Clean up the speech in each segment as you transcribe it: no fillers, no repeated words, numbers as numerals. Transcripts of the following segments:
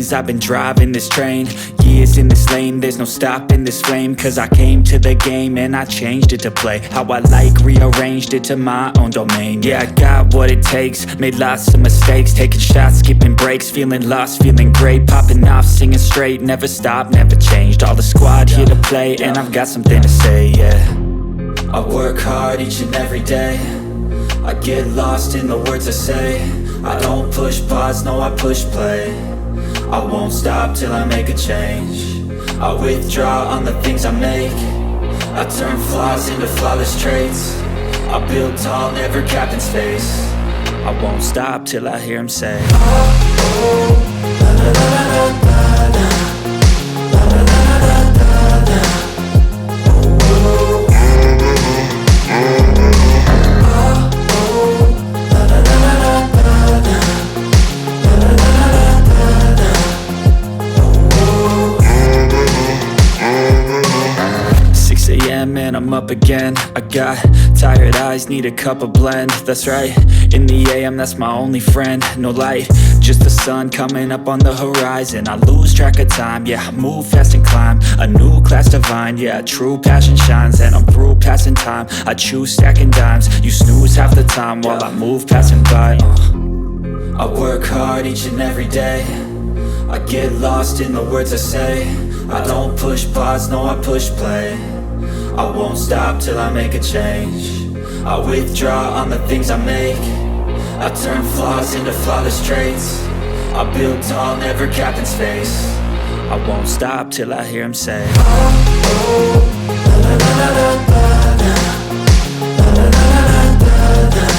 things. I've been driving this train, years in this lane. There's no stopping this flame, cause I came to the game and I changed it to play how I like, rearranged it to my own domain. Yeah, I got what it takes, made lots of mistakes, taking shots, skipping breaks, feeling lost, feeling great, popping off, singing straight, never stopped, never changed. All the squad here to play, and I've got something to say, yeah. I work hard each and every day, I get lost in the words I say. I don't push pause, no, I push play. I won't stop till I make a change. I withdraw on the things I make. I turn flaws into flawless traits. I build tall, never capped in space. I won't stop till I hear him say, oh, oh, la la la la la la, la la la la la la, oh, oh, and I'm up again. I got tired eyes, need a cup of blend. That's right, in the AM, that's my only friend. No light, just the sun coming up on the horizon. I lose track of time, yeah, I move fast and climb a new class divine, yeah, true passion shines. And I'm through passing time, I choose stacking dimes. You snooze half the time while I move passing by. I work hard each and every day, I get lost in the words I say. I don't push pause, no, I push play. I won't stop till I make a change. I withdraw on the things I make. I turn flaws into flawless traits. I build tall, never capped in space. I won't stop till I hear him say, oh, oh, la la la la la la, la la la la la la.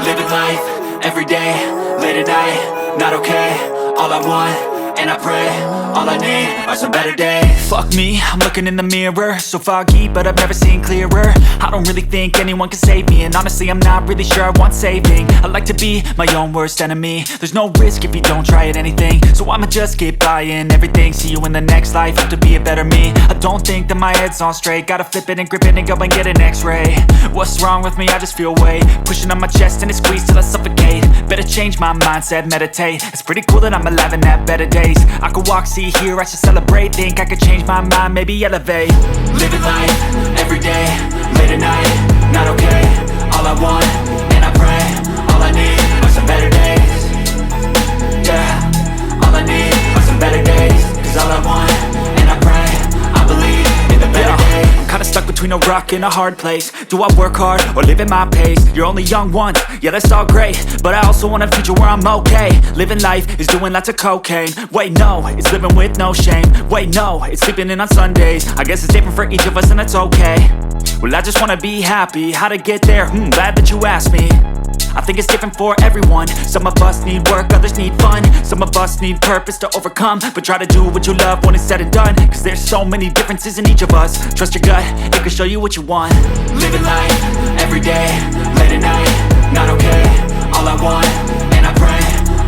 Living life, everyday, late at night, not okay. All I want, and I pray, all I need are some better days. Fuck me, I'm looking in the mirror, so foggy, but I've never seen clearer. I don't really think anyone can save me, and honestly I'm not really sure I want saving. I like to be my own worst enemy. There's no risk if you don't try at anything, so I'ma just keep buying everything. See you in the next life, have to be a better me. I don't think that my head's on straight, gotta flip it and grip it and go and get an x-ray. What's wrong with me? I just feel weight pushing on my chest and it squeezes till I suffocate. Better change my mindset, meditate. It's pretty cool that I'm alive and have better days. I could walk, see, hear, I should celebrate. Think I could change my mind, maybe elevate. Living life, everyday, late at night, not okay. All I want, and I pray, all I need are some better days. Yeah, all I need are some better days. Cause all I want, and I pray, I believe in the better days. I'm kinda stuck between a rock and a hard place. Do I work hard or live at my pace? You're only young once, yeah that's all great, but I also want a future where I'm okay. Living life is doing lots of cocaine. Wait no, it's living with no shame. Wait no, it's sleeping in on Sundays. I guess it's different for each of us and that's okay. Well I just wanna be happy, how to get there? Glad that you asked me. I think it's different for everyone. Some of us need work, others need fun. Some of us need purpose to overcome. But try to do what you love when it's said and done. Cause there's so many differences in each of us. Trust your gut, it can show you what you want. Living life, everyday, late at night, not okay. All I want, and I pray,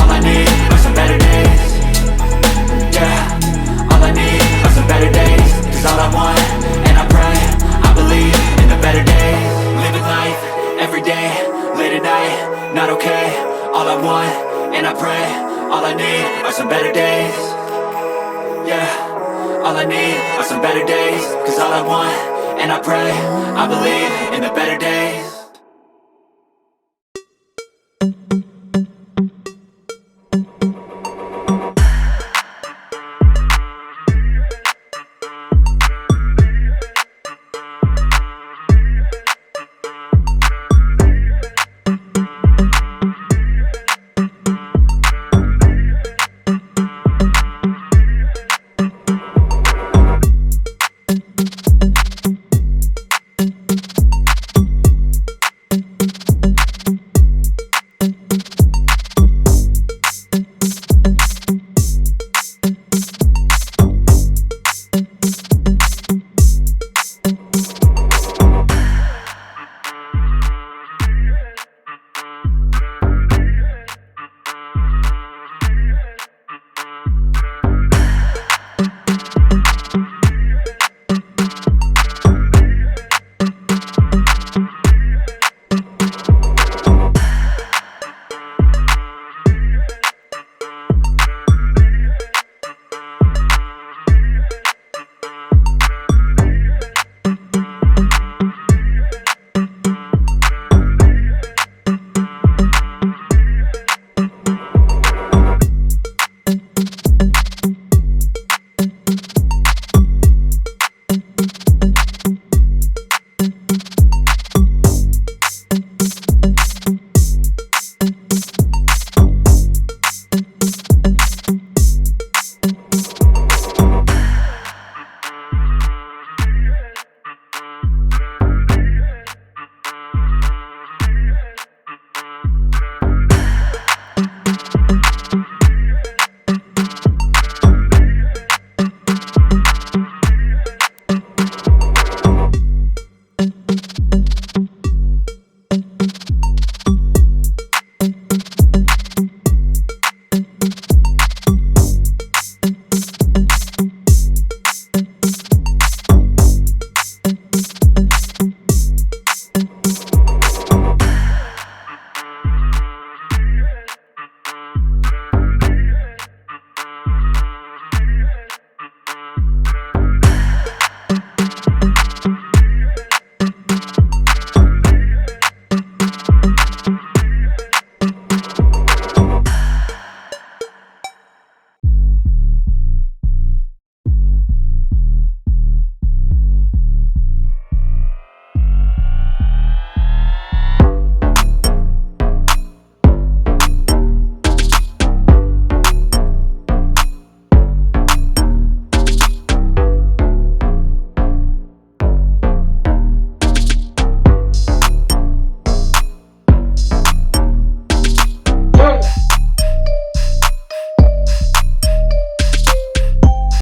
all I need are some better days. Yeah, all I need are some better days. Cause all I want, and I pray, I believe in the better days. Living life, everyday, late at night, not okay. All I want, and I pray, all I need are some better days. Yeah, all I need are some better days. Cause all I want, and I pray, I believe in the better days.